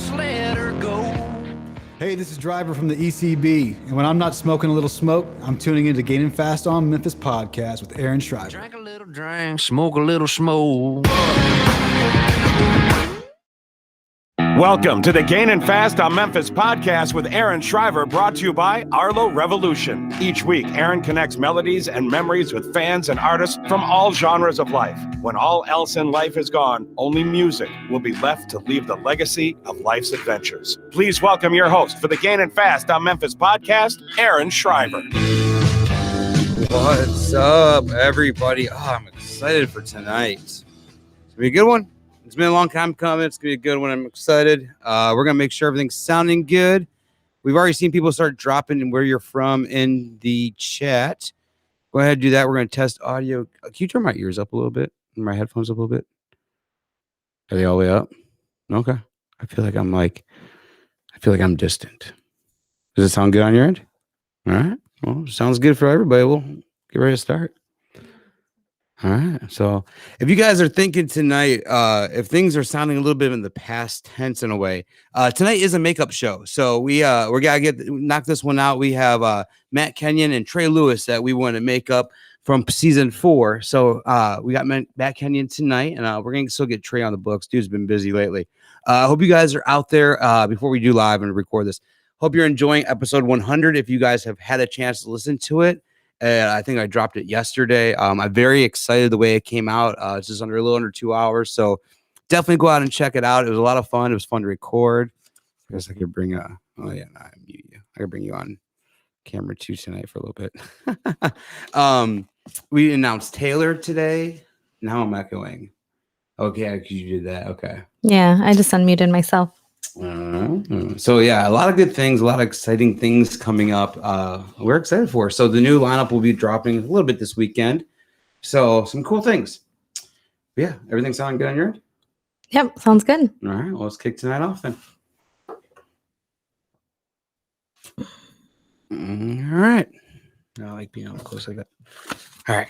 just let her go. Hey, this is Driver from the ECB, and when I'm not smoking a little smoke, I'm tuning into Gainin Fast on Memphis podcast with Aaron Shriver. Drink a little drink, smoke a little smoke. Welcome to the Gainin Fast on Memphis podcast with Aaron Shriver, brought to you by Arlo Revolution. Each week, Aaron connects melodies and memories with fans and artists from all genres of life. When all else in life is gone, only music will be left to leave the legacy of life's adventures. Please welcome your host for the Gainin Fast on Memphis podcast, Aaron Shriver. What's up, everybody? Oh, I'm excited for tonight. It's going to be a good one. It's been a long time coming. It's going to be a good one. I'm excited. We're going to make sure everything's sounding good. We've already seen people start dropping where you're from in the chat. Go ahead and do that. We're going to test audio. Can you turn my ears up a little bit? My headphones up a little bit? Are they all the way up? Okay. I feel like I'm distant. Does it sound good on your end? All right. Well, sounds good for everybody. We'll get ready to start. All right. So if you guys are thinking tonight, if things are sounding a little bit in the past tense in a way, tonight is a makeup show. So we're gonna knock this one out. We have Matt Kenyon and Trey Lewis that we want to make up from season 4. So we got Matt Kenyon tonight, and we're gonna still get Trey on the books. Dude's been busy lately. I hope you guys are out there before we do live and record this. Hope you're enjoying episode 100. If you guys have had a chance to listen to it. I think I dropped it yesterday. I'm very excited the way it came out. It's just a little under 2 hours. So definitely go out and check it out. It was a lot of fun. It was fun to record. I guess I could bring I mute you. I could bring you on camera too tonight for a little bit. We announced Taylor today. Now I'm echoing. Okay, because you did that. Okay. Yeah, I just unmuted myself. So yeah, a lot of good things, a lot of exciting things coming up. We're excited for. So the new lineup will be dropping a little bit this weekend. So some cool things. Yeah, everything sounding good on your end? Yep, sounds good. All right, well, let's kick tonight off then. All right. I like being up close like that. All right.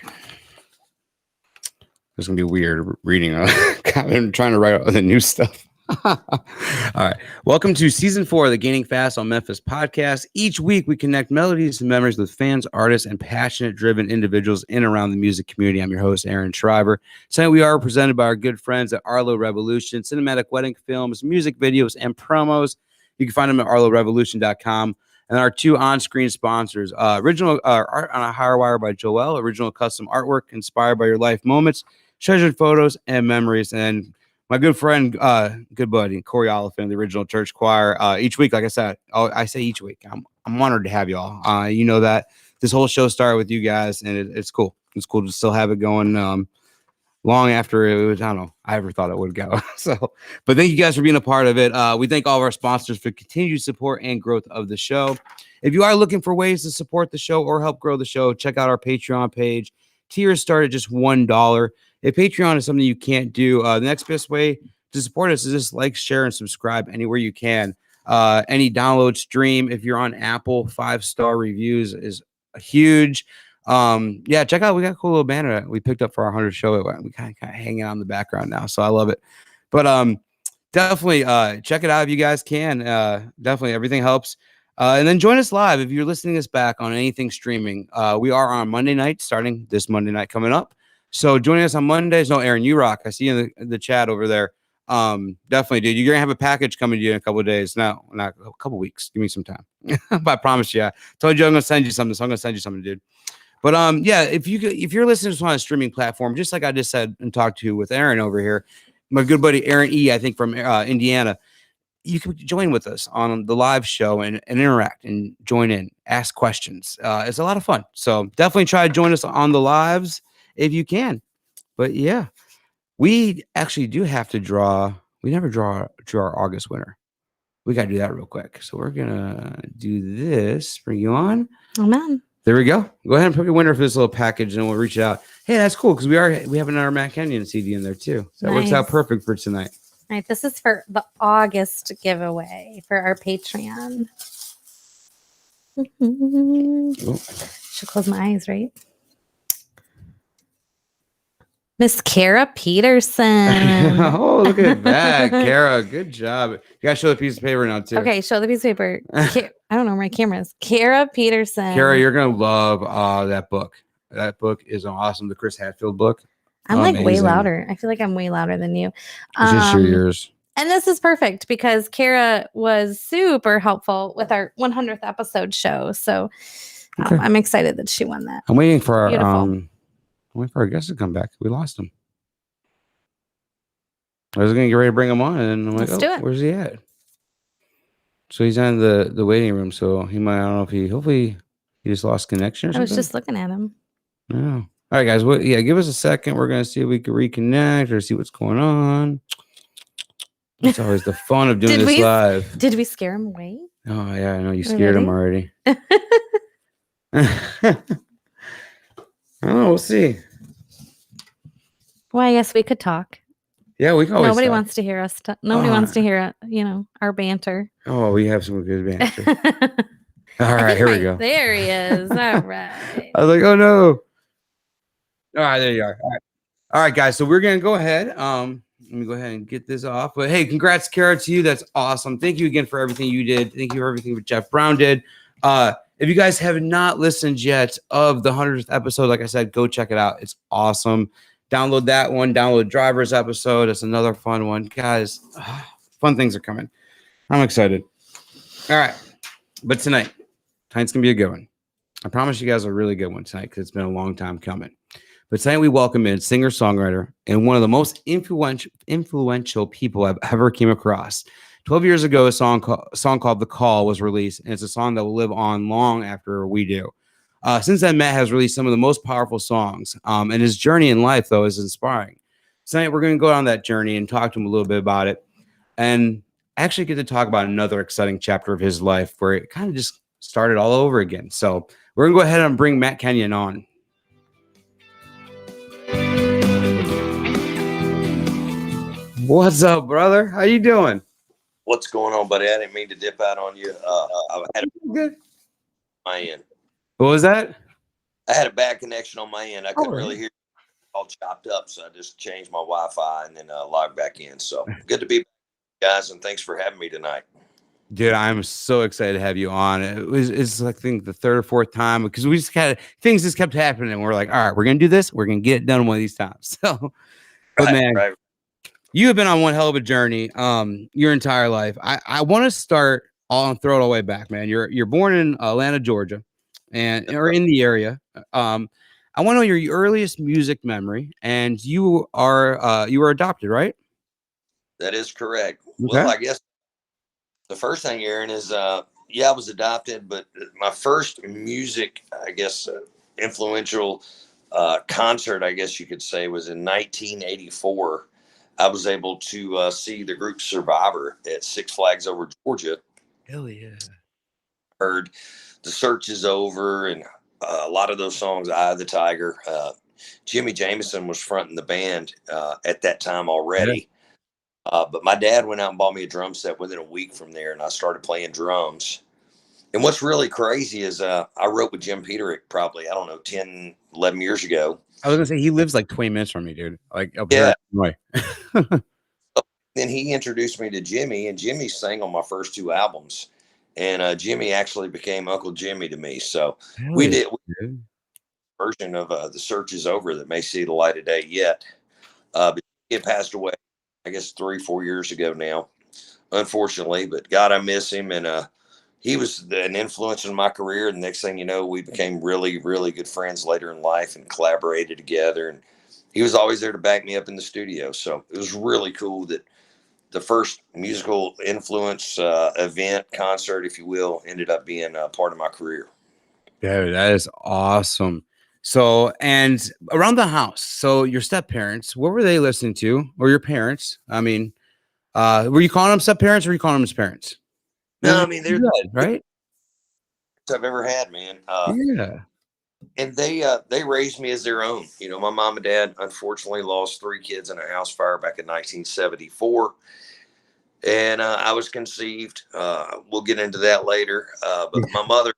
It's gonna be weird reading. I'm trying to write out the new stuff. All right. Welcome to season 4 of the Gainin Fast on Memphis podcast. Each week, we connect melodies and memories with fans, artists, and passionate, driven individuals in and around the music community. I'm your host, Aaron Shriver. Tonight, we are presented by our good friends at Arlo Revolution, cinematic wedding films, music videos, and promos. You can find them at arlorevolution.com. And our 2 on-screen sponsors, original art on a higher wire by Joel, original custom artwork inspired by your life moments, treasured photos, and memories. And my good friend, good buddy, Corey Oliphant, the original church choir. Each week, like I said, I say each week, I'm honored to have y'all. You know that this whole show started with you guys, and it's cool. It's cool to still have it going long after it was, I don't know, I ever thought it would go. But thank you guys for being a part of it. We thank all of our sponsors for continued support and growth of the show. If you are looking for ways to support the show or help grow the show, check out our Patreon page. Tiers start at just $1. If Patreon is something you can't do, the next best way to support us is just like, share, and subscribe anywhere you can. Any download, stream. If you're on Apple, 5-star reviews is huge. Yeah, check out. We got a cool little banner that we picked up for our 100th show. We kind of hanging out in the background now, so I love it. But definitely check it out if you guys can. Definitely, everything helps. And then join us live if you're listening to us back on anything streaming. We are on Monday night, starting this Monday night coming up. So joining us on Mondays. No, Aaron, you rock. I see you in the chat over there. Definitely, dude. You're going to have a package coming to you in a couple of days. No, not a couple of weeks. Give me some time. But I promise you. I told you I'm going to send you something. So I'm going to send you something, dude. But yeah, if you're listening to us on a streaming platform, just like I just said and talked to with Aaron over here, my good buddy Aaron E, I think from Indiana, you can join with us on the live show and interact and join in, ask questions. It's a lot of fun. So definitely try to join us on the lives if you can. But yeah, we actually do have to draw. We never draw our August winner. We got to do that real quick. So we're going to do this. Bring you on. Oh, man. There we go. Go ahead and pick a winner for this little package, and we'll reach out. Hey, that's cool because we have another Matt Kenyon CD in there too. So that works out perfect for tonight. All right, this is for the August giveaway for our Patreon. Should close my eyes, right? Miss Kara Peterson. Oh, look at that, Kara. Good job. You gotta show the piece of paper now too. Okay, show the piece of paper. I don't know where my camera is. Kara Peterson. Kara, you're gonna love that book. That book is awesome. The Chris Hadfield book. I'm like way Amazing. louder. I feel like I'm way louder than you. It's just your ears. And this is perfect because Kara was super helpful with our 100th episode show. So Okay. I'm excited that she won that. I'm waiting for our Beautiful. waiting for our guest to come back. We lost him. I was gonna get ready to bring him on, and I'm like, Let's do it. Where's he at? So he's in the waiting room. So he might. I don't know if hopefully he just lost connection or I something. was just looking at him. No. All right, guys. Give us a second. We're gonna see if we can reconnect or see what's going on. It's always the fun of doing this live. Did we scare him away? Oh yeah, I know you scared him already. I don't know. We'll see. Well, I guess we could talk. Yeah, we can always Nobody talk. wants to hear us. Nobody wants to hear, our banter. Oh, we have some good banter. All right, here we go. There he is. All right. I was like, oh no. All right, there you are. All right, guys. So we're gonna go ahead. Let me go ahead and get this off. But hey, congrats, Kara, to you. That's awesome. Thank you again for everything you did. Thank you for everything that Jeff Brown did. If you guys have not listened yet of the 100th episode, like I said, go check it out. It's awesome. Download that one. Download Driver's episode. It's another fun one. Guys, fun things are coming. I'm excited. All right. But tonight's going to be a good one. I promise you guys a really good one tonight because it's been a long time coming. But tonight we welcome in singer-songwriter and one of the most influential people I've ever came across. 12 years ago, a song called The Call was released, and it's a song that will live on long after we do. Since then, Matt has released some of the most powerful songs, and his journey in life, though, is inspiring. Tonight, we're going to go on that journey and talk to him a little bit about it, and actually get to talk about another exciting chapter of his life where it kind of just started all over again. So we're going to go ahead and bring Matt Kenyon on. What's up, brother? How you doing? What's going on, buddy? I didn't mean to dip out on you. I had Good. my end. What was that? I had a bad connection on my end. I couldn't really? really hear it, all chopped up, so I just changed my Wi-Fi and then logged back in. So good to be back, guys, and thanks for having me tonight. Dude, I'm so excited to have you on. It's like, I think the third or fourth time because we just things just kept happening. And we're like, all right, we're gonna do this. We're gonna get it done one of these times. So, but man, you have been on one hell of a journey, your entire life. I want to start throw it all the way back, man. You're born in Atlanta, Georgia, or in the area. I want to know your earliest music memory, and you were adopted, right? That is correct. Okay. Well, I guess the first thing, Aaron, is I was adopted, but my first music, I guess, influential concert, I guess you could say, was in 1984. I was able to see the group Survivor at Six Flags Over Georgia. Hell yeah. Heard The Search Is Over and a lot of those songs, Eye of the Tiger. Jimmy Jamison was fronting the band at that time already. But my dad went out and bought me a drum set within a week from there, and I started playing drums. And what's really crazy is I wrote with Jim Peterick probably, 10, 11 years ago. I was going to say, he lives like 20 minutes from me, dude. Like, up here. Then he introduced me to Jimmy, and Jimmy sang on my first two albums. And Jimmy actually became Uncle Jimmy to me. So we did a version of The Search Is Over that may see the light of day yet. But he passed away, I guess, 3-4 years ago now, unfortunately. But God, I miss him. And he was an influence in my career. The next thing you know, we became really, really good friends later in life and collaborated together. And he was always there to back me up in the studio. So it was really cool that the first musical influence event, concert, if you will, ended up being part of my career. Dude, that is awesome. So, and around the house, so your step-parents, what were they listening to? Or your parents? I mean, were you calling them step-parents or were you calling them as parents? No, I mean, they're good, right? I've ever had, man. Yeah. And they raised me as their own. You know, my mom and dad unfortunately lost 3 kids in a house fire back in 1974. And I was conceived. We'll get into that later. But my mother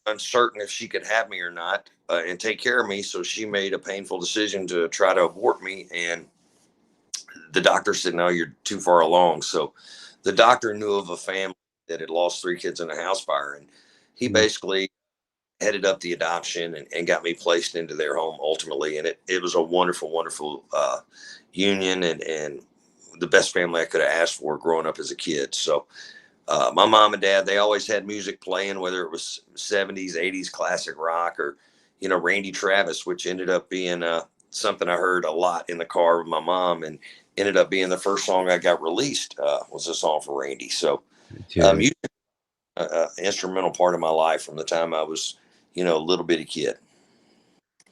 uncertain if she could have me or not and take care of me. So she made a painful decision to try to abort me. And the doctor said, no, you're too far along. So the doctor knew of a family that had lost 3 kids in a house fire. And he basically headed up the adoption and got me placed into their home ultimately. And it was a wonderful, wonderful union and the best family I could have asked for growing up as a kid. So my mom and dad, they always had music playing, whether it was 70s, 80s classic rock or, Randy Travis, which ended up being something I heard a lot in the car with my mom and ended up being the first song I got released was a song for Randy. So music, instrumental part of my life from the time I was, a little bitty kid.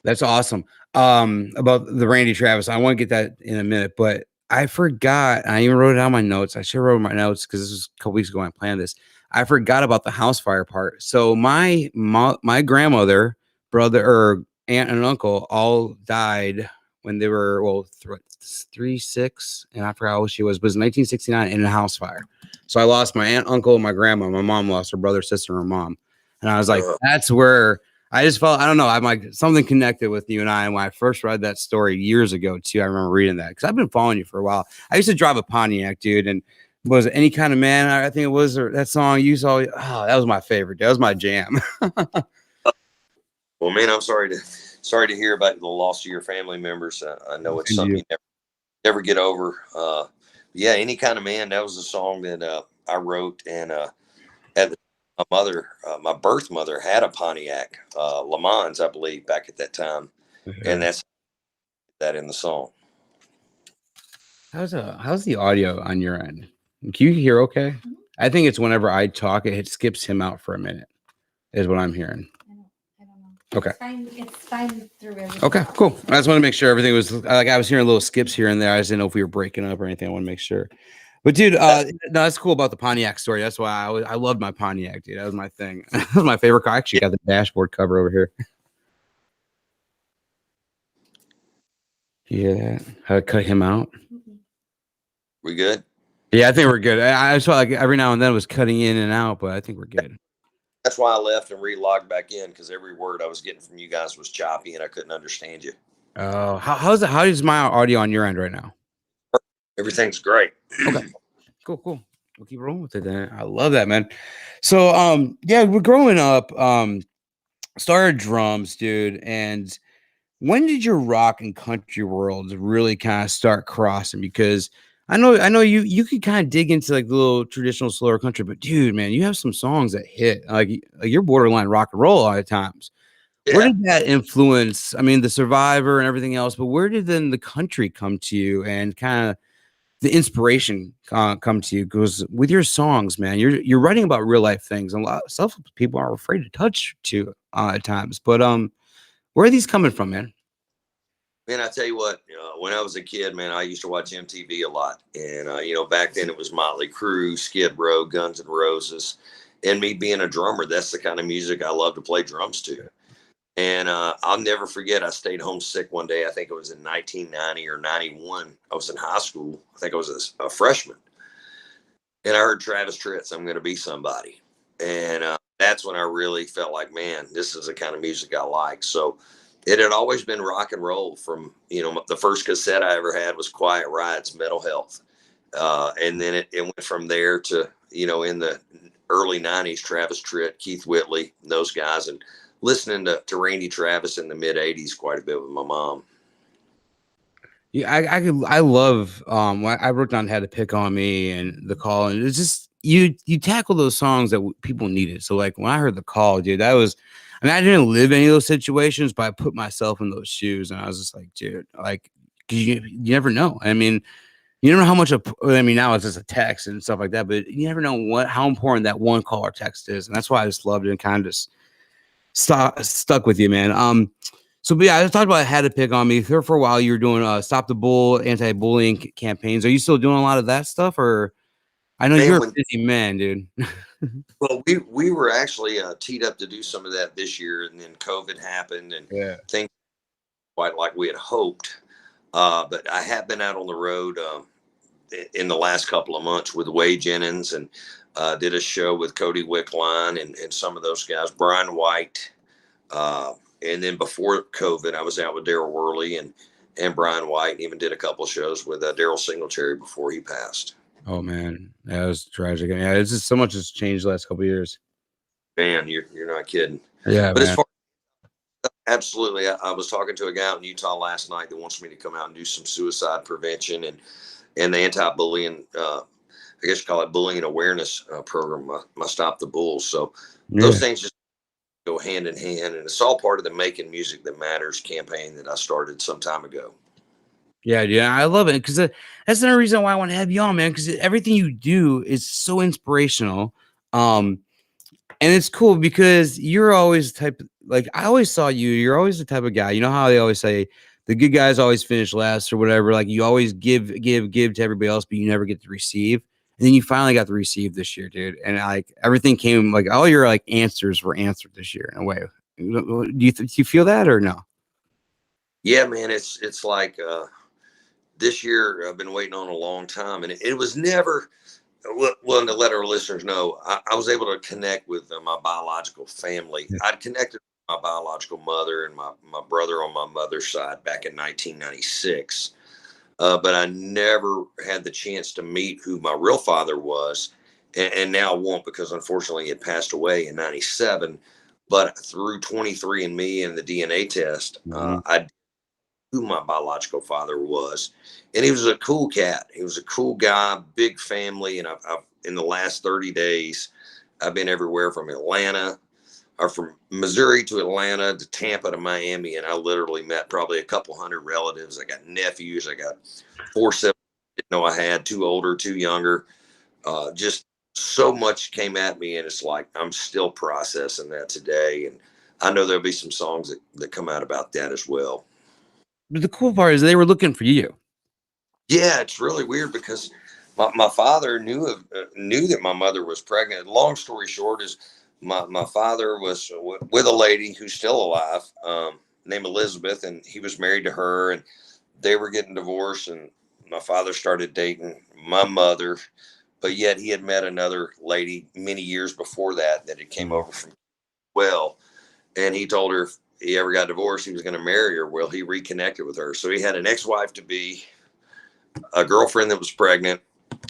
That's awesome. About the Randy Travis, I want to get that in a minute, but I forgot. I even wrote it down in my notes. I should have wrote my notes because this was a couple weeks ago when I planned this. I forgot about the house fire part. So my grandmother, brother, or aunt and uncle all died when they were 3, 6, and I forgot how old she was. But it was 1969 in a house fire. So I lost my aunt, uncle, and my grandma. My mom lost her brother, sister, and her mom. And I was like, that's where I just felt, I don't know, I'm like something connected with you and I. And when I first read that story years ago, too, I remember reading that because I've been following you for a while. I used to drive a Pontiac, dude. And was it Any Kind of Man? I think it was, or that song you saw. Oh, that was my favorite. That was my jam. Well, man, I'm sorry to hear about the loss of your family members. I know it's something you never get over. Yeah, Any Kind of Man. That was a song that I wrote, and at my birth mother had a Pontiac Le Mans, I believe, back at that time, and that's that in the song. How's the audio on your end? Can you hear okay? I think it's whenever I talk, it skips him out for a minute, is what I'm hearing. I don't know. Okay. It's fine through everything. Okay, cool. I just want to make sure everything was like I was hearing little skips here and there. I just didn't know if we were breaking up or anything. I want to make sure. But dude, no, that's cool about the Pontiac story. That's why I loved my Pontiac, dude. That was my thing. That was my favorite car. I actually got the dashboard cover over here. You hear that? How to cut him out? We good? Yeah, I think we're good. I saw like every now and then it was cutting in and out, but I think we're good. That's why I left and re-logged back in because every word I was getting from you guys was choppy and I couldn't understand you. Oh, how is my audio on your end right now? Everything's great. Okay, cool. We'll keep rolling with it then. I love that, man. So, yeah, we're growing up. Started drums, dude. And when did your rock and country world really kind of start crossing? Because I know you could kind of dig into like the little traditional slower country, but dude, man, you have some songs that hit like you're borderline rock and roll a lot of times. Yeah. Where did that influence? I mean, the Survivor and everything else, but where did then the country come to you and kind of the inspiration come to you? Because with your songs, man, you're writing about real life things, and a lot of stuff people are afraid to touch to at times. But where are these coming from, man? Man, I tell you what, when I was a kid, man, I used to watch MTV a lot. And, back then it was Motley Crue, Skid Row, Guns N' Roses. And me being a drummer, that's the kind of music I love to play drums to. And I'll never forget, I stayed home sick one day. I think it was in 1990 or 91. I was in high school. I think I was a freshman. And I heard Travis Tritt's I'm Gonna Be Somebody. And that's when I really felt like, man, this is the kind of music I like. So it had always been rock and roll from, the first cassette I ever had was Quiet Riot's Mental Health. And then it went from there to, in the early 90s, Travis Tritt, Keith Whitley, those guys, and listening to Randy Travis in the mid 80s quite a bit with my mom. Yeah, I love I wrote down Had to Pick on Me and The Call, and it's just you tackle those songs that people needed. So like when I heard The Call, dude, that was, I mean, I didn't live any of those situations, but I put myself in those shoes, and I was just like, dude, like, 'cause you never know. I mean, you never know how much now it's just a text and stuff like that, but you never know how important that one call or text is, and that's why I just loved it and kind of just stuck with you, man. So but yeah, I talked about I Had to Pick on Me. There for a while, you were doing Stop the Bull, anti-bullying campaigns. Are you still doing a lot of that stuff, or? I know you're a busy man, dude. Well, we were actually teed up to do some of that this year, and then COVID happened, and things quite like we had hoped. But I have been out on the road in the last couple of months with Wade Jennings and Did a show with Cody Wickline and some of those guys, Brian White. And then before COVID, I was out with Daryl Worley and Brian White, and even did a couple shows with Daryl Singletary before he passed. Oh man, that was tragic. Yeah, it's just so much has changed the last couple of years. Man, you're not kidding. Yeah, but man. as far absolutely, I was talking to a guy out in Utah last night that wants me to come out and do some suicide prevention and the anti-bullying, I guess you call it bullying awareness program, my Stop the Bulls. So those things just go hand in hand, and it's all part of the Making Music That Matters campaign that I started some time ago. Yeah, dude, I love it because that's another reason why I want to have you on, man. Because everything you do is so inspirational, and it's cool because you're always the type. Like I always saw you. You're always the type of guy. You know how they always say the good guys always finish last or whatever. Like you always give to everybody else, but you never get to receive. And then you finally got to receive this year, dude. And like everything came, like all your like answers were answered this year in a way. Do you feel that or no? Yeah, man, it's like this year I've been waiting on a long time, and it was never. Well, to let our listeners know, I was able to connect with my biological family. I'd connected with my biological mother and my brother on my mother's side back in 1996. But I never had the chance to meet who my real father was. And now I won't, because unfortunately he had passed away in 97. But through 23andMe and the DNA test, I who my biological father was. And he was a cool cat. He was a cool guy, big family. And I've in the last 30 days, I've been everywhere from Atlanta or from Missouri to Atlanta to Tampa to Miami. And I literally met probably a couple hundred relatives. I got nephews. I got 4 siblings. Didn't know I had 2 older, 2 younger. Just so much came at me. And it's like, I'm still processing that today. And I know there'll be some songs that come out about that as well. But the cool part is they were looking for you. Yeah, it's really weird because my father knew that my mother was pregnant. Long story short is my father was with a lady who's still alive, named Elizabeth, and he was married to her, and they were getting divorced, and my father started dating my mother, but yet he had met another lady many years before that had came over from and he told her if he ever got divorced, he was going to marry her. Well, he reconnected with her. So he had an ex-wife to be, a girlfriend that was pregnant,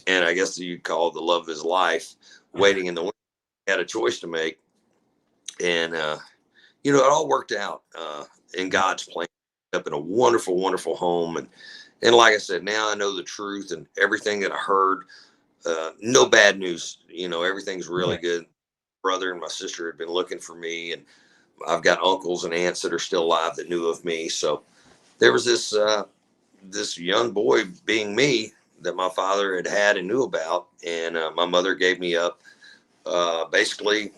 and I guess you'd call it the love of his life, waiting in the winter. He had a choice to make. And, it all worked out in God's plan, up in a wonderful, wonderful home. And like I said, now I know the truth and everything that I heard, no bad news, everything's really good. Brother and my sister had been looking for me, and I've got uncles and aunts that are still alive that knew of me. So there was this young boy being me that my father had and knew about. And my mother gave me up basically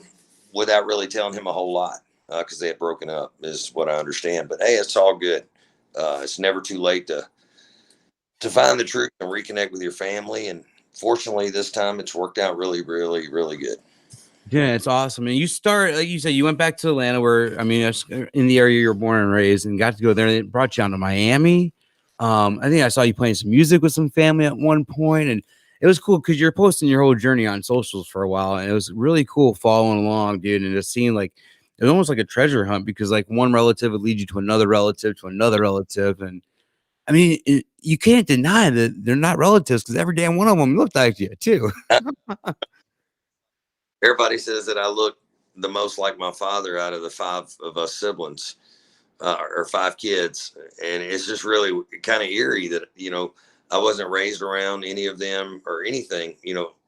without really telling him a whole lot because they had broken up is what I understand. But hey, it's all good. It's never too late to find the truth and reconnect with your family. And fortunately, this time it's worked out really, really, really good. Yeah, it's awesome. And you start, like you said, you went back to Atlanta where, I mean, in the area you were born and raised, and got to go there, and it brought you down to Miami. I think I saw you playing some music with some family at one point, and it was cool because you're posting your whole journey on socials for a while, and it was really cool following along, dude, and just seeing like, it was almost like a treasure hunt because like one relative would lead you to another relative, and I mean, you can't deny that they're not relatives because every damn one of them looked like you too. Everybody says that I look the most like my father out of the 5 of us siblings, or 5 kids. And it's just really kind of eerie that, I wasn't raised around any of them or anything,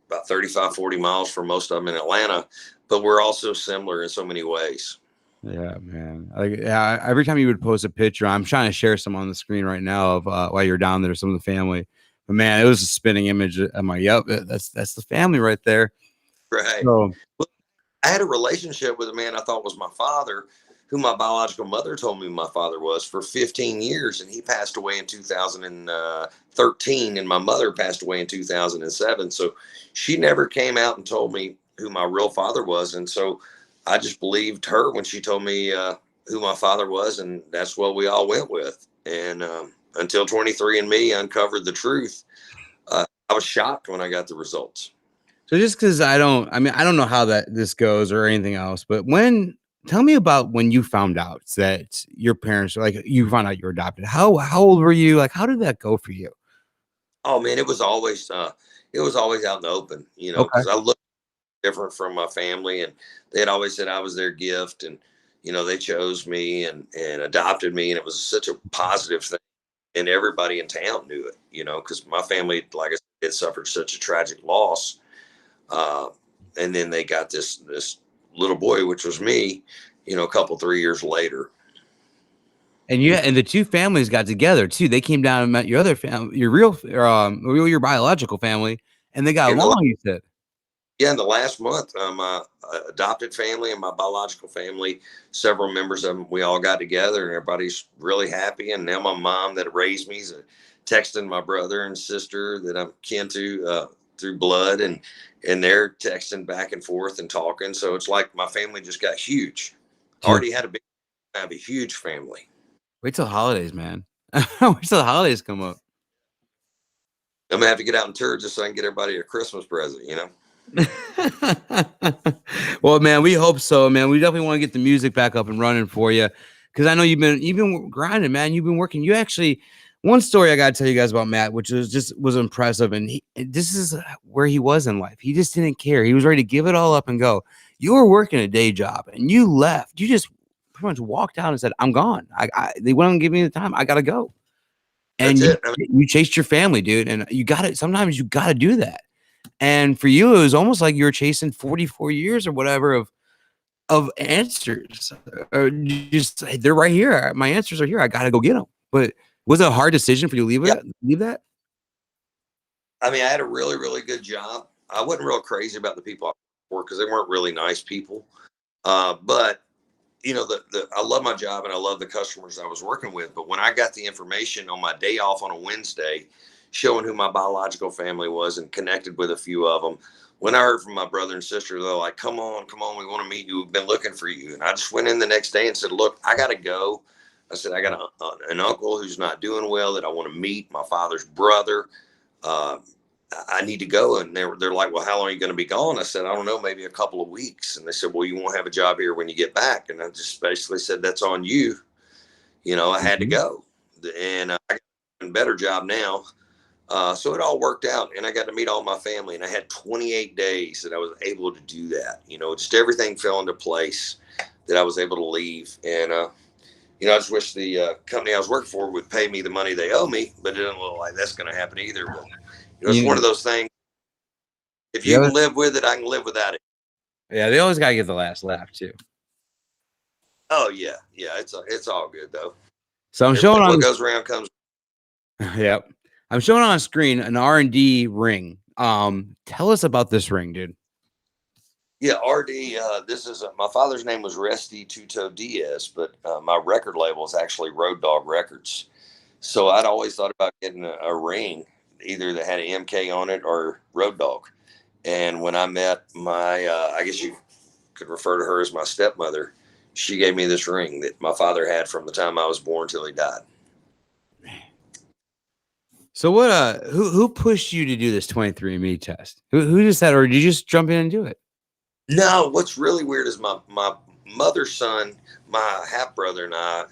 about 35, 40 miles from most of them in Atlanta, but we're also similar in so many ways. Yeah, man. Every time you would post a picture, I'm trying to share some on the screen right now of while you're down there, some of the family. But man, it was a spinning image. I'm like, yep, that's the family right there. Right. So, well, I had a relationship with a man I thought was my father, who my biological mother told me my father was, for 15 years. And he passed away in 2013. And my mother passed away in 2007. So she never came out and told me who my real father was. And so I just believed her when she told me who my father was. And that's what we all went with. And until 23andMe uncovered the truth, I was shocked when I got the results. So just because I don't know how this goes or anything else, but tell me about when you found out that your parents, like you found out you were adopted. How old were you? Like, how did that go for you? Oh man, it was always out in the open, Okay. because I looked different from my family, and they had always said I was their gift, and they chose me and adopted me, and it was such a positive thing, and everybody in town knew it, because my family, like I said, had suffered such a tragic loss, and then they got this little boy, which was me, a couple 3 years later. And and the two families got together too. They came down and met your other family, your your biological family, and they got along. You said. Yeah, in the last month, my adopted family and my biological family, several members of them, we all got together, and everybody's really happy. And now my mom that raised me is texting my brother and sister that I'm kin to through blood, and they're texting back and forth and talking. So it's like my family just got huge. Already had have a huge family. Wait till the holidays, man. Wait till the holidays come up. I'm gonna have to get out and tour just so I can get everybody a Christmas present, Well, man, we hope so, man. We definitely want to get the music back up and running for you, because I know you've been grinding, man. You've been working. You actually, one story I got to tell you guys about Matt, which was impressive, and this is where he was in life. He just didn't care. He was ready to give it all up and go. You were working a day job, and you left. You just pretty much walked out and said, "I'm gone. They wouldn't give me the time. I gotta go." And you chased your family, dude. And sometimes you gotta do that. And for you, it was almost like you were chasing 44 years or whatever of answers. Or just, hey, they're right here. My answers are here. I got to go get them. But was it a hard decision for you to leave that? I mean, I had a really, really good job. I wasn't real crazy about the people I worked for because they weren't really nice people. But I love my job and I love the customers I was working with. But when I got the information on my day off on a Wednesday, showing who my biological family was and connected with a few of them, when I heard from my brother and sister, they're like, come on, we want to meet you. We've been looking for you. And I just went in the next day and said, look, I got to go. I said, I got an uncle who's not doing well that I want to meet, my father's brother. I need to go. And they're like, well, how long are you going to be gone? I said, I don't know, maybe a couple of weeks. And they said, well, you won't have a job here when you get back. And I just basically said, that's on you. I had to go. And I got a better job now. So it all worked out, and I got to meet all my family, and I had 28 days that I was able to do that. Just everything fell into place that I was able to leave. And, I just wish the company I was working for would pay me the money they owe me, but it doesn't look like that's going to happen either. But it's one of those things. If you can live with it, I can live without it. Yeah, they always got to get the last laugh too. Oh yeah, it's all good though. So I'm showing on what goes around comes. Yep. I'm showing on screen an R&D ring. Tell us about this ring, dude. Yeah, RD. This is my father's name was Resty Tuto Diaz, but my record label is actually Road Dog Records. So I'd always thought about getting a ring, either that had an MK on it or Road Dog. And when I met my, I guess you could refer to her as my stepmother, she gave me this ring that my father had from the time I was born till he died. So what? Who pushed you to do this 23andMe test? Who just said, or did you just jump in and do it? No, what's really weird is my mother's son, my half brother, and I,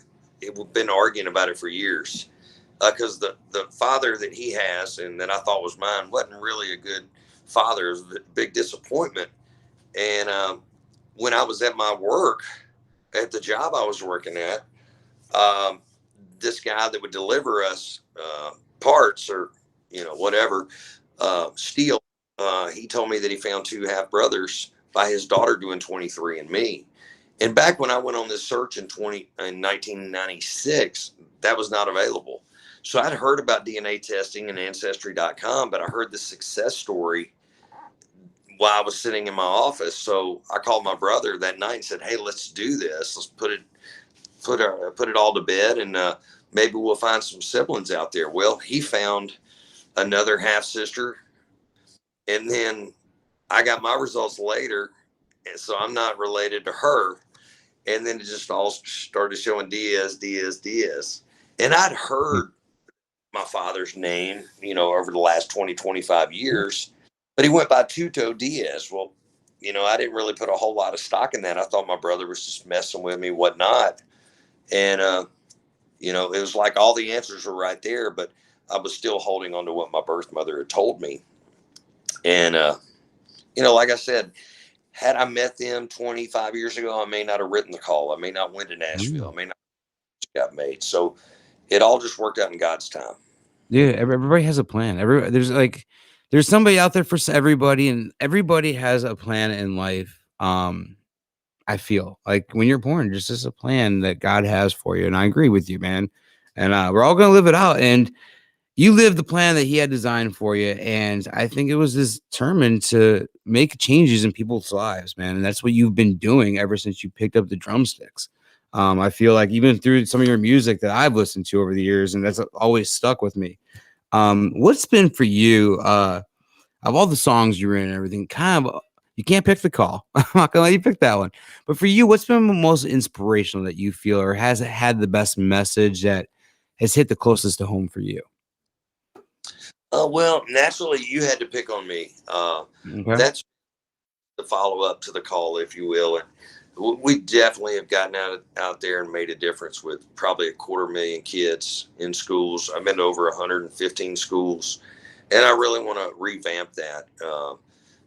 we've been arguing about it for years, because the father that he has and that I thought was mine wasn't really a good father. It was a big disappointment. And when I was at my work, at the job I was working at, this guy that would deliver us parts or whatever, steel, he told me that he found two half brothers by his daughter doing 23andMe. And back when I went on this search in 1996, that was not available. So I'd heard about DNA testing and Ancestry.com, but I heard the success story while I was sitting in my office. So I called my brother that night and said, hey, let's do this. Let's put it all to bed, and maybe we'll find some siblings out there. Well, he found another half sister, and then I got my results later, and so I'm not related to her. And then it just all started showing Diaz. And I'd heard my father's name, over the last 20, 25 years. But he went by Tuto Diaz. Well, I didn't really put a whole lot of stock in that. I thought my brother was just messing with me, whatnot. And, it was like all the answers were right there, but I was still holding on to what my birth mother had told me. And, like I said, had I met them 25 years ago, I may not have written the call. I may not went to Nashville. I may not have got made. So it all just worked out in God's time. Yeah, everybody has a plan. There's somebody out there for everybody, and everybody has a plan in life. I feel like when you're born, just as a plan that God has for you. And I agree with you, man. And we're all going to live it out. And you lived the plan that he had designed for you. And I think it was determined to make changes in people's lives, man. And that's what you've been doing ever since you picked up the drumsticks. I feel like even through some of your music that I've listened to over the years, and that's always stuck with me. What's been for you, of all the songs you're in and everything, kind of, you can't pick the call. I'm not gonna let you pick that one. But for you, what's been the most inspirational that you feel, or has it had the best message that has hit the closest to home for you? Well, naturally, you had to pick on me. Okay. That's the follow up to the call, if you will. And we definitely have gotten out there and made a difference with probably 250,000 kids in schools. I've been to over 115 schools, and I really want to revamp that.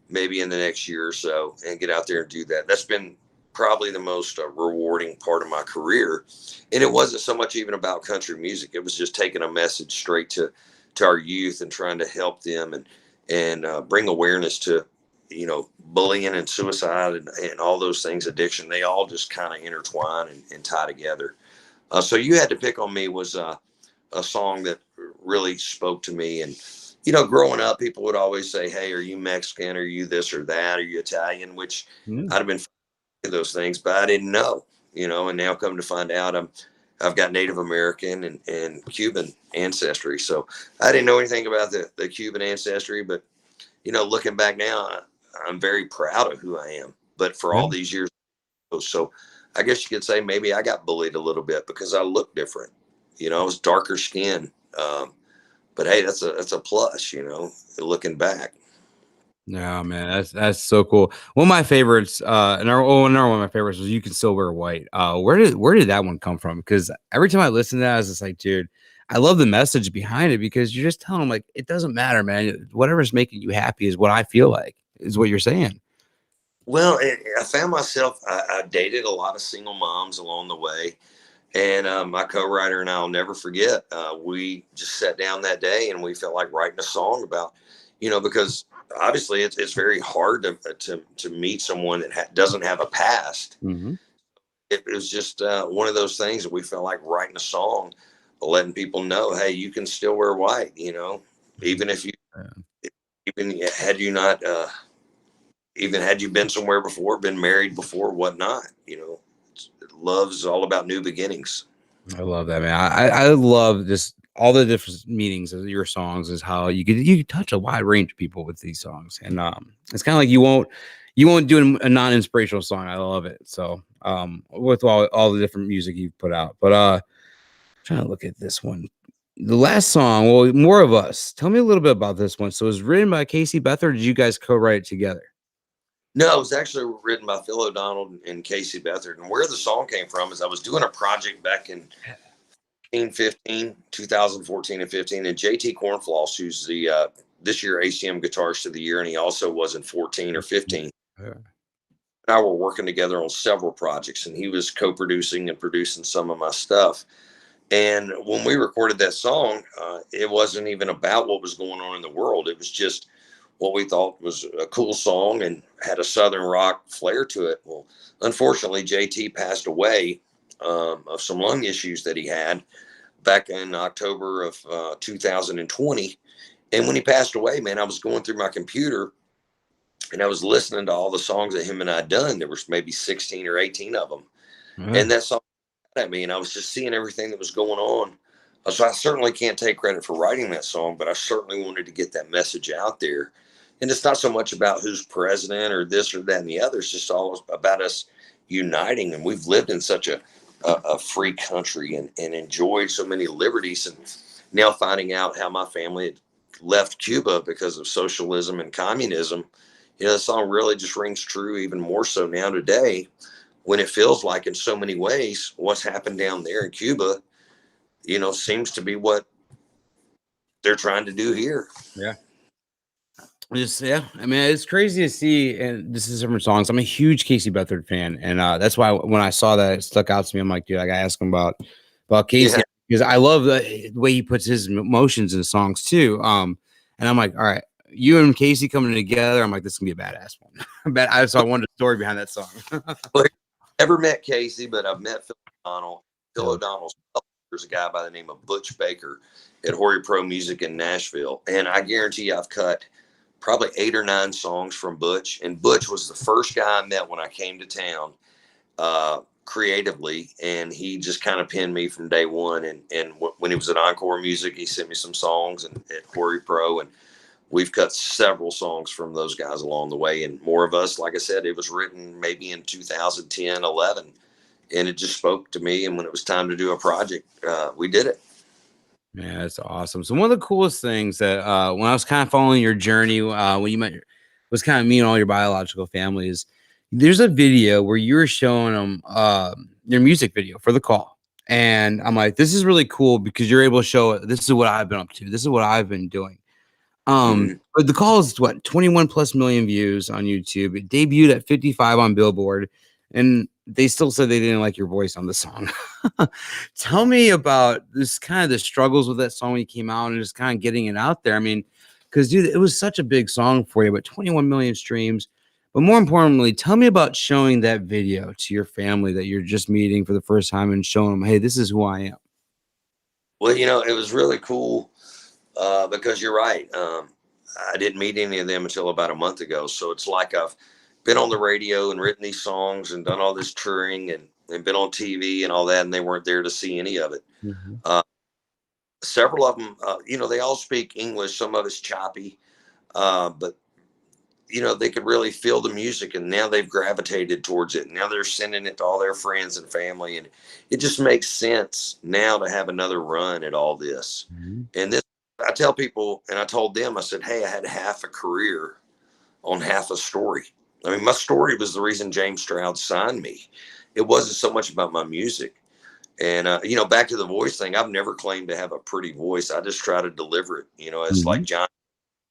Maybe in the next year or so, and get out there and do that. That's been probably the most rewarding part of my career. And it wasn't so much even about country music. It was just taking a message straight to our youth and trying to help them and bring awareness to, bullying and suicide and all those things, addiction. They all just kind of intertwine and tie together. So You Had to Pick on Me was a song that really spoke to me. And growing up, people would always say, "Hey, are you Mexican? Are you this or that? Are you Italian?" Which I'd have been those things, but I didn't know, and now come to find out I've got Native American and Cuban ancestry. So I didn't know anything about the Cuban ancestry, but, looking back now, I'm very proud of who I am, but for all these years. So I guess you could say maybe I got bullied a little bit because I look different. I was darker skinned. But hey, that's a plus, looking back. No, man, that's so cool. One of my favorites, another one of my favorites was "You Can Still Wear White." Where did that one come from? Because every time I listen to that, I was just like, dude, I love the message behind it, because you're just telling them, like, it doesn't matter, man. Whatever's making you happy is what I feel like, is what you're saying. Well, I found myself, I dated a lot of single moms along the way. And my co-writer and I'll never forget, we just sat down that day and we felt like writing a song about, because obviously it's very hard to meet someone that doesn't have a past. Mm-hmm. It was just one of those things that we felt like writing a song, letting people know, hey, you can still wear white, even if you, even had you not, even had you been somewhere before, been married before, whatnot, love's all about new beginnings. I love that, man. I love this, all the different meanings of your songs, is how you could touch a wide range of people with these songs. And it's kind of like you won't do a non-inspirational song. I love it. So with all the different music you've put out. But trying to look at this one. The last song, well, More of Us. Tell me a little bit about this one. So it was written by Casey Beth, or did you guys co-write it together? No, it was actually written by Phil O'Donnell and Casey Beathard. And where the song came from is I was doing a project back in 2014 and 15. And JT Cornfloss, who's the this year ACM Guitarist of the Year, and he also was in 14 or 15. Yeah. And I were working together on several projects, and he was co-producing and producing some of my stuff. And when we recorded that song, it wasn't even about what was going on in the world. It was just what we thought was a cool song and had a Southern rock flair to it. Well, unfortunately, JT passed away of some lung issues that he had back in October of 2020. And when he passed away, man, I was going through my computer and I was listening to all the songs that him and I done. There was maybe 16 or 18 of them. Mm-hmm. And that song at me, and I was just seeing everything that was going on. So I certainly can't take credit for writing that song, but I certainly wanted to get that message out there. And it's not so much about who's president or this or that and the other. It's just all about us uniting. And we've lived in such a free country and enjoyed so many liberties. And now finding out how my family had left Cuba because of socialism and communism. The song really just rings true even more so now today, when it feels like in so many ways what's happened down there in Cuba, seems to be what they're trying to do here. Yeah. I mean, it's crazy to see, and this is different songs. I'm a huge Casey Beathard fan, and that's why when I saw that, it stuck out to me. I'm like, dude, I gotta ask him about Casey, because I love the way he puts his emotions in songs too. And I'm like, all right, you and Casey coming together. I'm like, this is gonna be a badass one. So I wanted a story behind that song. Well, never met Casey, but I've met Phil O'Donnell. Phil O'Donnell's there's a guy by the name of Butch Baker at Horry Pro Music in Nashville, and I guarantee you I've cut probably 8 or 9 songs from Butch. And Butch was the first guy I met when I came to town creatively. And he just kind of pinned me from day one. And when he was at Encore Music, he sent me some songs at Horry Pro. And we've cut several songs from those guys along the way. And More of Us, like I said, it was written maybe in 2010, 11. And it just spoke to me. And when it was time to do a project, we did it. Yeah, that's awesome. So one of the coolest things that when I was kind of following your journey, when you was kind of meeting all your biological families, there's a video where you were showing them your music video for The Call. And I'm like, this is really cool because you're able to show this is what I've been up to. This is what I've been doing. But The Call is 21 plus million views on YouTube. It debuted at 55 on Billboard, and they still said they didn't like your voice on the song. Tell me about this kind of the struggles with that song when you came out and just kind of getting it out there. I mean, because dude, it was such a big song for you, but 21 million streams. But more importantly, tell me about showing that video to your family that you're just meeting for the first time and showing them, hey, this is who I am. Well, it was really cool because you're right. I didn't meet any of them until about a month ago. So it's like I've been on the radio and written these songs and done all this touring and been on TV and all that, and they weren't there to see any of it. Mm-hmm. Several of them, they all speak English. Some of it's choppy, but they could really feel the music, and now they've gravitated towards it. Now they're sending it to all their friends and family, and it just makes sense now to have another run at all this. Mm-hmm. And this, I tell people, and I told them, I said, hey, I had half a career on half a story. I mean, my story was the reason James Stroud signed me. It wasn't so much about my music. And, back to the voice thing, I've never claimed to have a pretty voice. I just try to deliver it. It's like John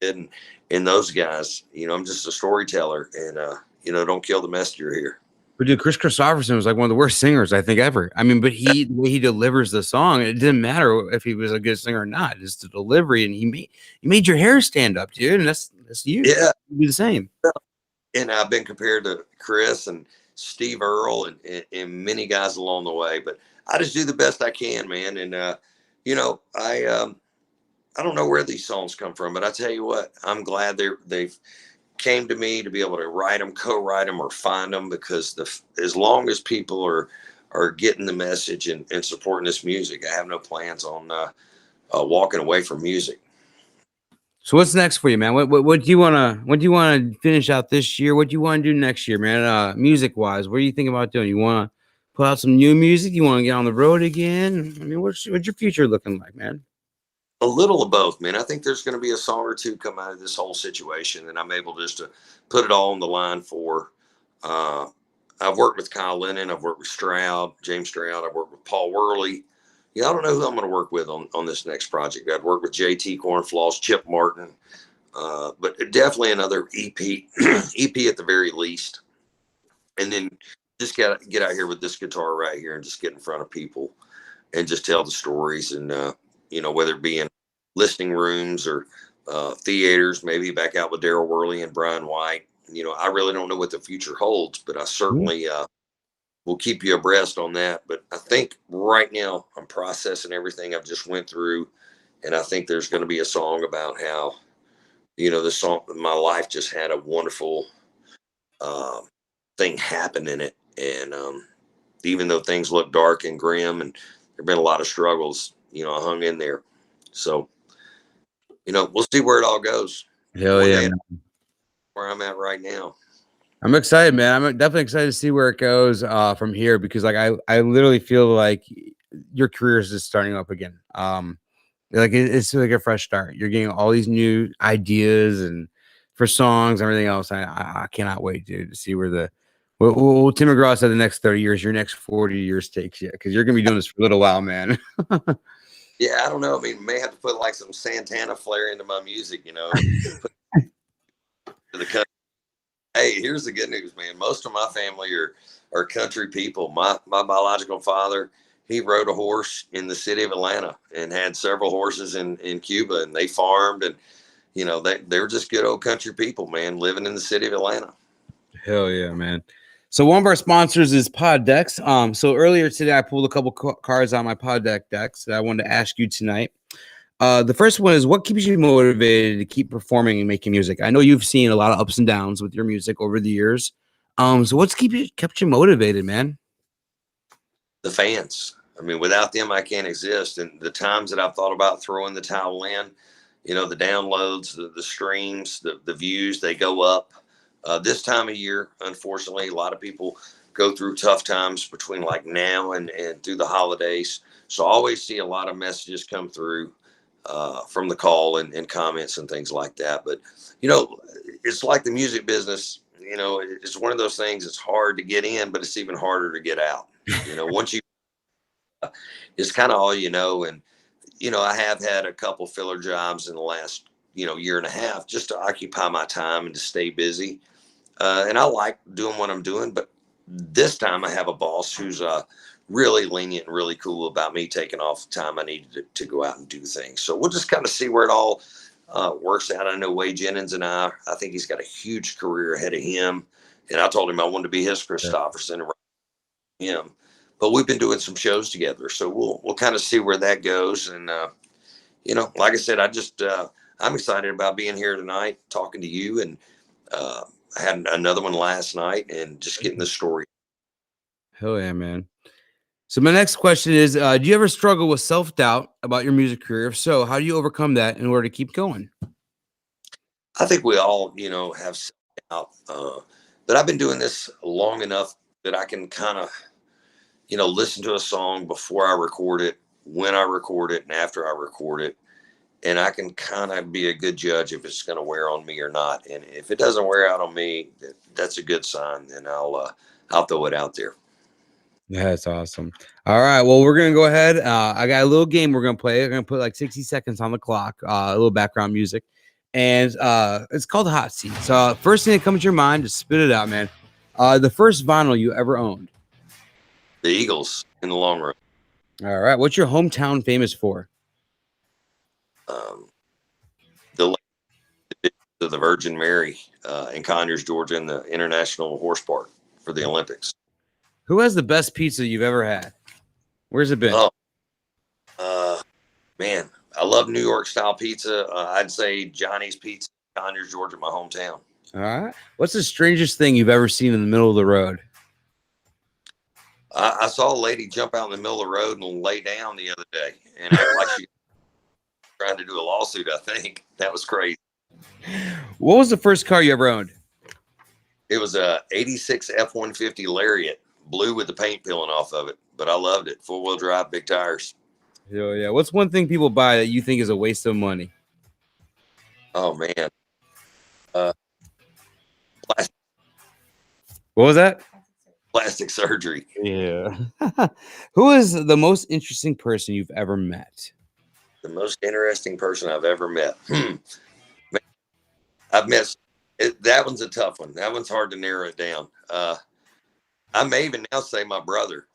did and those guys. I'm just a storyteller, and, don't kill the messenger here. But dude, Chris Christopherson was like one of the worst singers I think ever. I mean, but the way he delivers the song, it didn't matter if he was a good singer or not. It's the delivery, and he made your hair stand up, dude. And that's you. Yeah, you do the same. And I've been compared to Chris and Steve Earle and many guys along the way, but I just do the best I can, man. And I don't know where these songs come from, but I tell you what, I'm glad they've came to me to be able to write them, co-write them, or find them, because as long as people are getting the message and supporting this music, I have no plans on walking away from music. So what's next for you, man? What do you wanna finish out this year? What do you want to do next year, man? Music wise, what are you thinking about doing? You want to put out some new music? You want to get on the road again? I mean, what's your future looking like, man? A little of both, man. I think there's going to be a song or two come out of this whole situation, and I'm able just to put it all on the line for. I've worked with Kyle Lennon. I've worked with James Stroud. I've worked with Paul Worley. I don't know who I'm going to work with on this next project. I'd work with JT Cornfloss, Chip Martin, but definitely another EP, EP at the very least. And then just get out here with this guitar right here and just get in front of people and just tell the stories. And, whether it be in listening rooms or theaters, maybe back out with Daryl Worley and Brian White. I really don't know what the future holds, but I certainly will keep you abreast on that. But I think right now I'm processing everything I've just went through. And I think there's going to be a song about how, the song, my life just had a wonderful thing happen in it. And even though things look dark and grim and there've been a lot of struggles, I hung in there. So, we'll see where it all goes. Hell yeah. Where I'm at right now. I'm excited, man. I'm definitely excited to see where it goes from here, because like I literally feel like your career is just starting up again. Like it's like a fresh start. You're getting all these new ideas and for songs and everything else. I cannot wait, dude, to see where Tim McGraw said the next 30 years, your next 40 years takes you, because you're gonna be doing this for a little while, man. Yeah, I don't know. I mean, may have to put like some Santana flair into my music, to the country. Hey, here's the good news, man. Most of my family are country people. My biological father, he rode a horse in the city of Atlanta and had several horses in Cuba, and they farmed, and they're just good old country people, man, living in the city of Atlanta. Hell yeah, man. So one of our sponsors is Pod Decks. So earlier today, I pulled a couple cards on my Pod Deck decks that I wanted to ask you tonight. The first one is, what keeps you motivated to keep performing and making music? I know you've seen a lot of ups and downs with your music over the years. So what's kept you motivated, man? The fans. I mean, without them, I can't exist. And the times that I've thought about throwing the towel in, the downloads, the streams, the views, they go up. This time of year, unfortunately, a lot of people go through tough times between like now and through the holidays. So I always see a lot of messages come through from the call and comments and things like that. But, it's like the music business, it's one of those things. It's hard to get in, but it's even harder to get out. Once you, it's kind of all you know. And, I have had a couple filler jobs in the last, year and a half just to occupy my time and to stay busy. And I like doing what I'm doing, but this time I have a boss who's really lenient and really cool about me taking off the time I needed to go out and do things. So we'll just kind of see where it all works out. I know Wade Jennings and I think he's got a huge career ahead of him. And I told him I wanted to be his Christopherson around him. But we've been doing some shows together. So we'll kind of see where that goes. And, like I said, I'm excited about being here tonight, talking to you. And I had another one last night and just getting the story. Hell yeah, man. So my next question is, do you ever struggle with self-doubt about your music career? If so, how do you overcome that in order to keep going? I think we all, have self-doubt. But I've been doing this long enough that I can kind of, listen to a song before I record it, when I record it, and after I record it. And I can kind of be a good judge if it's going to wear on me or not. And if it doesn't wear out on me, that's a good sign. And I'll throw it out there. Yeah, that's awesome. All right. Well, we're going to go ahead. I got a little game we're going to play. We're going to put like 60 seconds on the clock, a little background music. And it's called Hot Seat. So first thing that comes to your mind, just spit it out, man. The first vinyl you ever owned? The Eagles in the long run. All right. What's your hometown famous for? The Virgin Mary in Conyers, Georgia, in the International Horse Park for the Olympics. Who has the best pizza you've ever had? Where's it been? Man, I love New York style pizza. I'd say Johnny's Pizza, Conyers, Georgia, my hometown. All right. What's the strangest thing you've ever seen in the middle of the road? I saw a lady jump out in the middle of the road and lay down the other day, and act like she was trying to do a lawsuit. I think that was crazy. What was the first car you ever owned? It was a '86 F-150 Lariat, blue with the paint peeling off of it, but I loved it. 4-wheel drive, big tires. Hell yeah. What's one thing people buy that you think is a waste of money? Oh man. Plastic. What was that? Plastic surgery. Yeah. Who is the most interesting person you've ever met? The most interesting person I've ever met. I've met that one's a tough one. That one's hard to narrow it down. I may even now say my brother.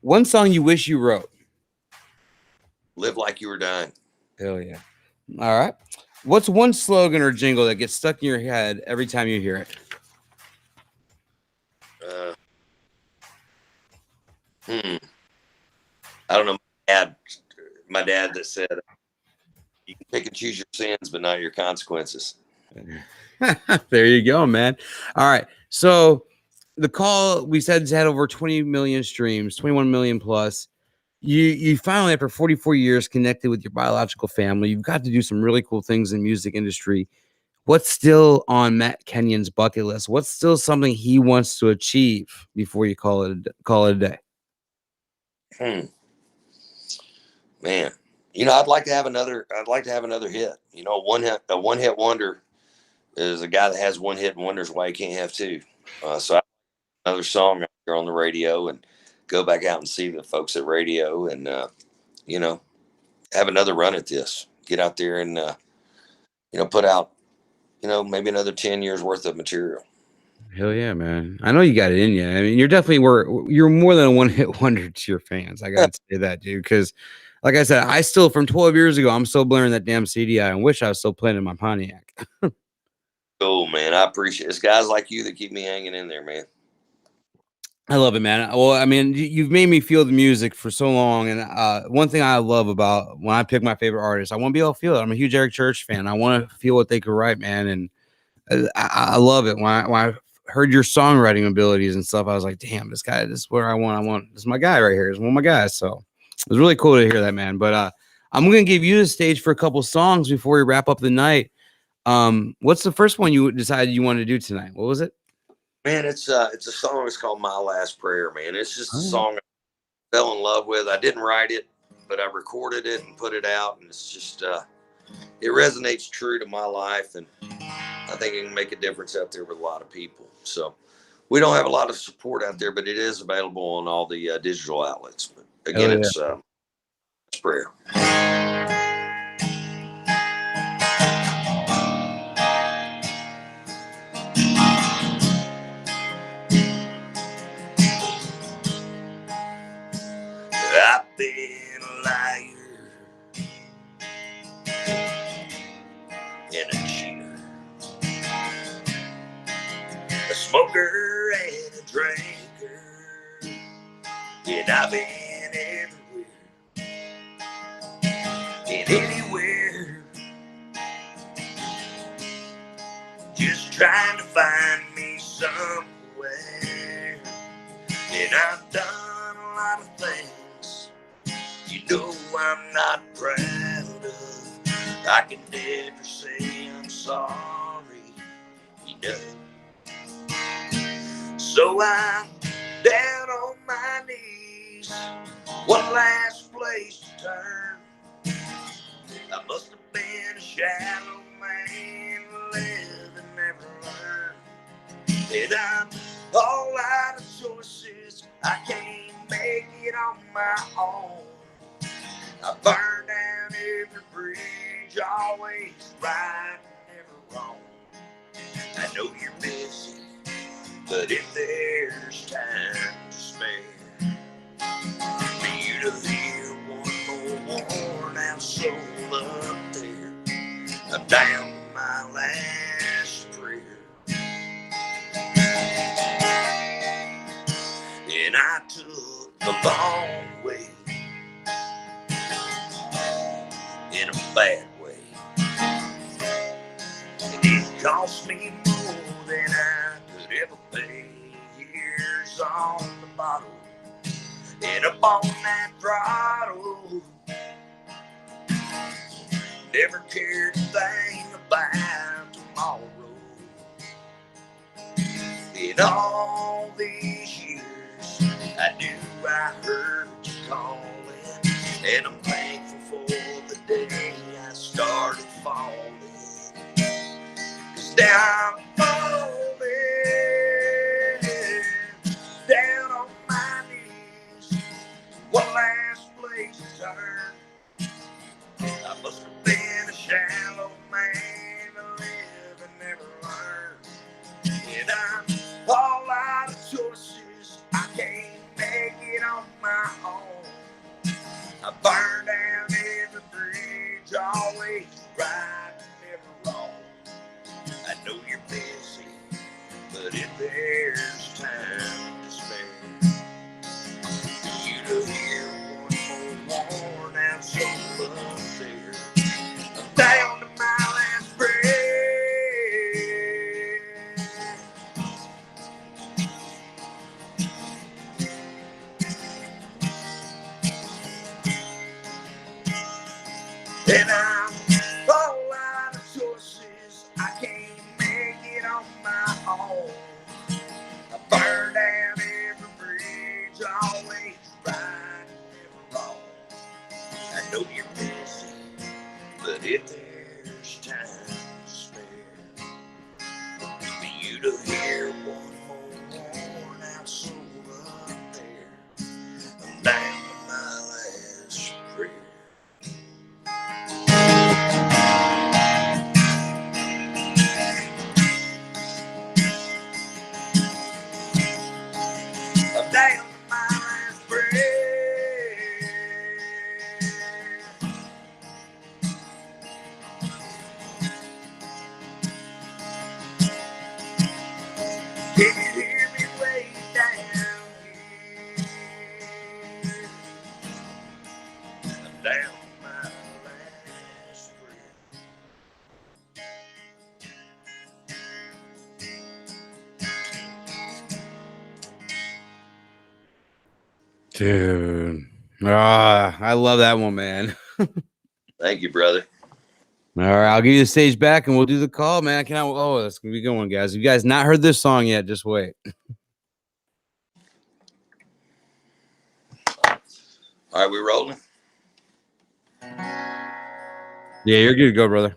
One song you wish you wrote? Live Like You Were Dying. Hell yeah. All right. What's one slogan or jingle that gets stuck in your head every time you hear it? I don't know. My dad that said, you can pick and choose your sins, but not your consequences. There you go, man. All right. So the call, we said, has had over 20 million streams, 21 million plus. You finally, after 44 years, connected with your biological family. You've got to do some really cool things in the music industry. What's still on Matt Kenyon's bucket list? What's still something he wants to achieve before you call it a day? man, you know, I'd like to have another hit. You know, a one hit wonder is a guy that has one hit wonders why he can't have two. So I have another song out there on the radio and go back out and see the folks at radio and, you know, have another run at this. Get out there and, you know, put out, you know, maybe another 10 years worth of material. Hell yeah, man. I know you got it in you. I mean, you're more than a one-hit wonder to your fans. I got to say that, dude, because like I said, I still, from 12 years ago, I'm still blaring that damn CD. I wish I was still playing in my Pontiac. Cool, man. I appreciate it. It's guys like you that keep me hanging in there, man. I love it, man. Well, I mean, you've made me feel the music for so long. And one thing I love about when I pick my favorite artist, I want to be able to feel it. I'm a huge Eric Church fan. I want to feel what they could write, man. And I love it. When I heard your songwriting abilities and stuff, I was like, damn, this is where I want. This is my guy right here. This is one of my guys. So it was really cool to hear that, man. But I'm going to give you the stage for a couple songs before we wrap up the night. What's the first one you decided you wanted to do tonight? What was it? Man, it's a song. It's called My Last Prayer, man. It's just a song I fell in love with. I didn't write it, but I recorded it and put it out. And it's just, it resonates true to my life. And I think it can make a difference out there with a lot of people. So we don't have a lot of support out there, but it is available on all the digital outlets. But again, it's prayer. I've been a liar and a cheater, a smoker and a drinker, and I've been everywhere and anywhere, just trying to find me somewhere, and I've done a lot of things you know I'm not proud of. I can never say I'm sorry enough. So I'm down on my knees, one last place to turn. I must have been a shallow man, live and never learn. And I'm all out of choices, I can't make it on my own. I burn down every bridge, always right, never wrong. I know you're busy, but if there's time to spare, for you to hear one more worn out soul up there, I'm down to my last prayer. And I took the long way, in a bad way, and it cost me more than I could ever pay. Years on the bottle and up on that throttle, never cared a thing about tomorrow. In all these years, I knew I heard you calling, and I'm thankful for the day I started falling. 'Cause now I'm falling down on my knees, one last place to turn. I must have been a shallow man to live and never learn. And I'm all out of choices, I can't make it on my own. I burn down every bridge, always right, never wrong. I know you're busy, but if there's time to spare, for you to hear one more worn out soul up there, I'm down to my last breath. And I'm all out of choices, I can't make it on my own. I burn down Can you hear me way down here? I'm down my last breath. Dude. I love that one, man. Thank you, brother. All right, I'll give you the stage back and we'll do the call, man. Oh, that's gonna be a good one, guys. If you guys not heard this song yet, just wait. All right, we rolling? Yeah, you're good to go, brother.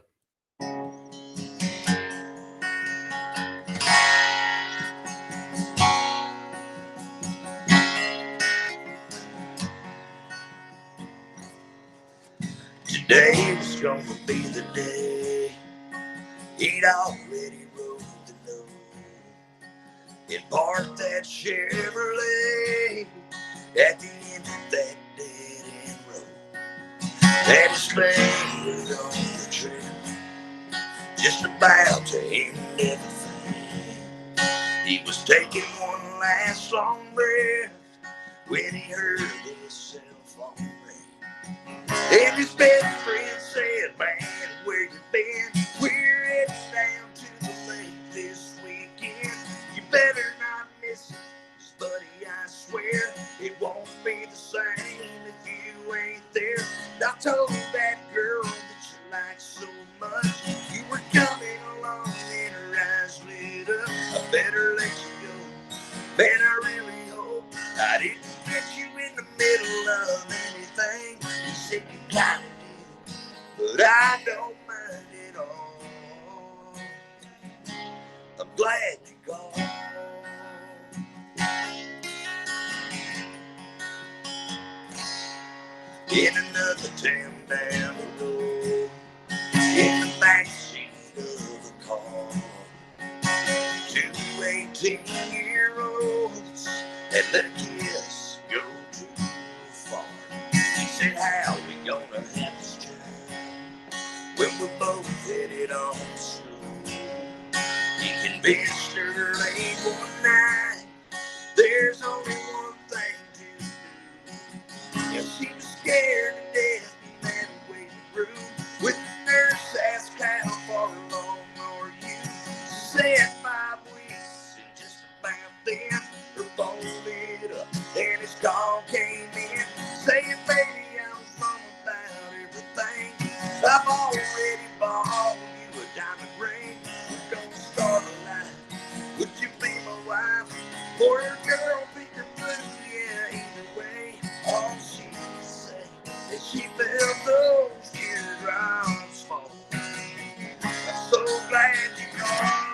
Today was gonna be the day. He'd already rode the load and parked that Chevrolet at the end of that dead end road. That display was on the trail, just about to end everything. He was taking one last long breath when he heard his cell phone ring. And his best friend said, man, where you been? We're heading down to the lake this weekend. You better not miss it, 'cause buddy, I swear it won't be the same if you ain't there. And I told that girl that you like so much, you were coming along and her eyes lit up. I better let you go, man, I really hope I didn't get you in the middle of anything. You said you kinda did, but I don't mind at all. I'm glad you called. In another town down the road, in the backseat of a car, 2 18-year-olds had let a kiss go too far. He said, how we gonna have this time when we're both headed on slow? He convinced her late one night there's only one thing to do. Yeah, she was scared to death in that waiting room with the nurse asked how far along are you? She said 5 weeks, and just about then her phone lit up and his call came in saying, baby, I'm wrong about everything. I've already bought you a diamond ring. We're gonna start a life. Would you be my wife? Boy or girl, pick your blue, yeah, either way. All she could say is she felt those teardrops fall. I'm so glad you called.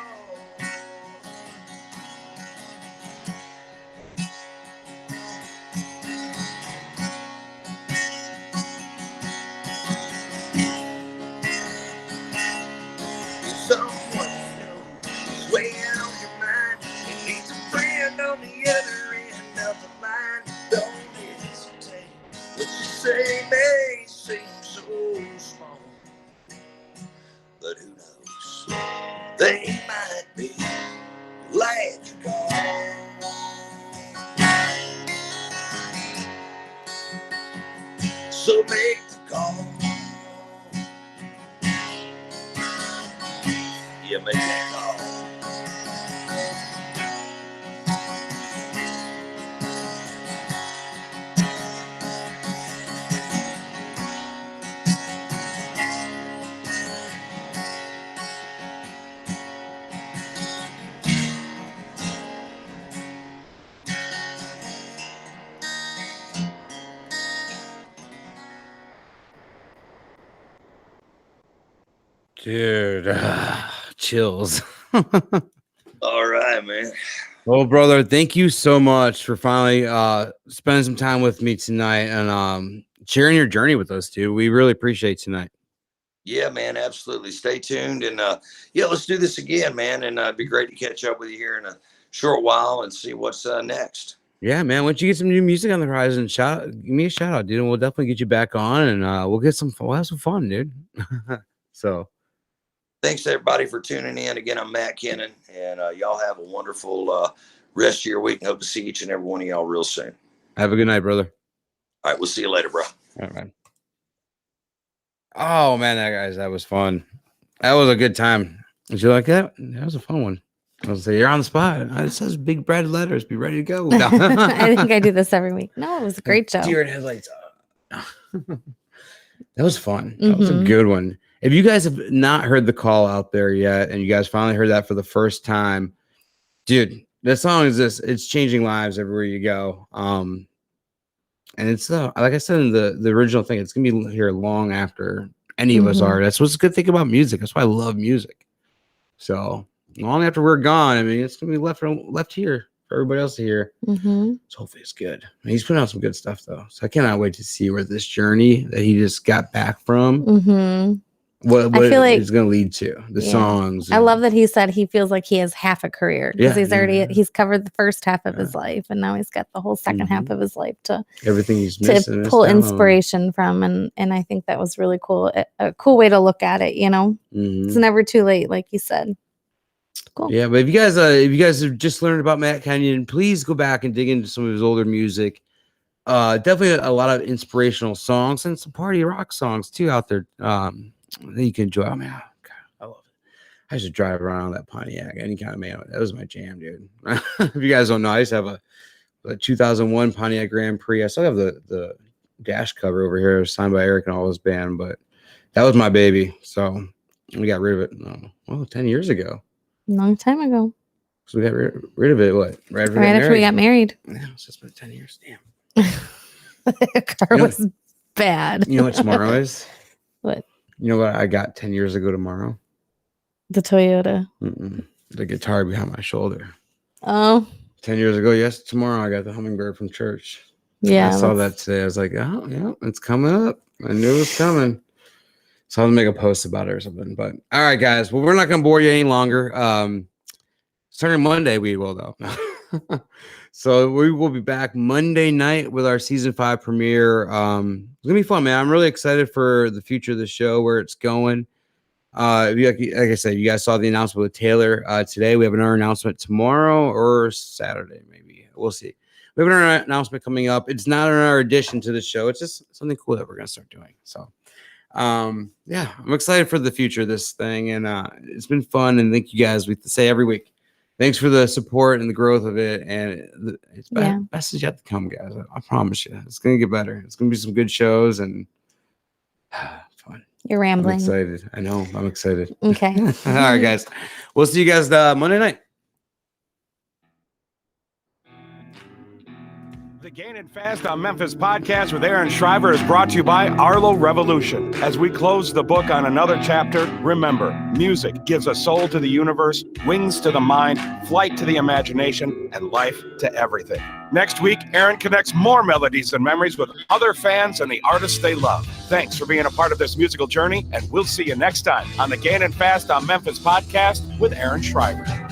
If someone you know is weighing on your mind and needs a friend on the other end of the line, don't hesitate. What you say may seem so small, but who knows? They might be glad you called. So make the call. Yeah, make that call. Dude, chills. All right, man. Well, brother, thank you so much for finally spending some time with me tonight and sharing your journey with us, dude. We really appreciate tonight. Yeah, man, absolutely. Stay tuned. And yeah, let's do this again, man. And it'd be great to catch up with you here in a short while and see what's next. Yeah, man. Once you get some new music on the horizon, give me a shout out, dude. And we'll definitely get you back on and we'll have some fun, dude. So Thanks everybody for tuning in. Again, I'm Matt Kennon, and y'all have a wonderful rest of your week. And hope to see each and every one of y'all real soon. Have a good night, brother. All right, we'll see you later, bro. All right, man. Oh man, that was fun. That was a good time. Did you like that? That was a fun one. I was like, you're on the spot. It says big red letters. Be ready to go. No. I think I do this every week. No, it was a great show. Deer in headlights. That was fun. That was a good one. If you guys have not heard the call out there yet, and you guys finally heard that for the first time, dude, that song is this. It's changing lives everywhere you go. And it's like I said in the original thing, it's gonna be here long after any of us are. That's what's a good thing about music. That's why I love music. So long after we're gone, I mean, it's gonna be left here for everybody else to hear. So hopefully it's good. And he's putting out some good stuff though. So I cannot wait to see where this journey that he just got back from. What I feel like it's going to lead to the songs. I love that he said he feels like he has half a career because he's covered the first half of his life, and now he's got the whole second half of his life to everything he's missing to pull inspiration from, and I think that was really cool. A cool way to look at it, you know. It's never too late, like you said. Cool. Yeah, but if you guys have just learned about Matt Kenyon, please go back and dig into some of his older music. Definitely a lot of inspirational songs and some party rock songs too out there. That you can enjoy. I mean, God, I love it. I used to drive around that Pontiac any kind of man. That was my jam, dude. If you guys don't know, I used to have a 2001 Pontiac Grand Prix. I still have the dash cover over here signed by Eric and all his band, but that was my baby. So we got rid of it 10 years ago. Long time ago. So we got rid of it, what? Right after we got married. Yeah, it's just been 10 years. Damn. The car was bad. You know what tomorrow is? What? You know what I got 10 years ago tomorrow? The Toyota. The guitar behind my shoulder. Oh. 10 years ago, yes, tomorrow I got the hummingbird from church. Yeah. I saw that today. I was like, oh, yeah, it's coming up. I knew it was coming. So I'll make a post about it or something. But all right, guys. Well, we're not going to bore you any longer. Starting Monday, we will, though. So we will be back Monday night with our season 5 premiere. It's gonna be fun, man. I'm really excited for the future of the show, where it's going. Like I said, you guys saw the announcement with Taylor today. We have another announcement tomorrow or Saturday, maybe. We'll see. We have another announcement coming up. It's not another addition to the show. It's just something cool that we're gonna start doing. So, yeah, I'm excited for the future of this thing, and it's been fun. And thank you guys. We say every week. Thanks for the support and the growth of it. And it's best is yet to come, guys. I promise you. It's going to get better. It's going to be some good shows and fun. You're rambling. I'm excited. I know. I'm excited. Okay. All right, guys. We'll see you guys Monday night. The Gainin' Fast on Memphis podcast with Aaron Shriver is brought to you by Arlo Revolution. As we close the book on another chapter, remember, music gives a soul to the universe, wings to the mind, flight to the imagination, and life to everything. Next week, Aaron connects more melodies and memories with other fans and the artists they love. Thanks for being a part of this musical journey, and we'll see you next time on the Gainin' Fast on Memphis podcast with Aaron Shriver.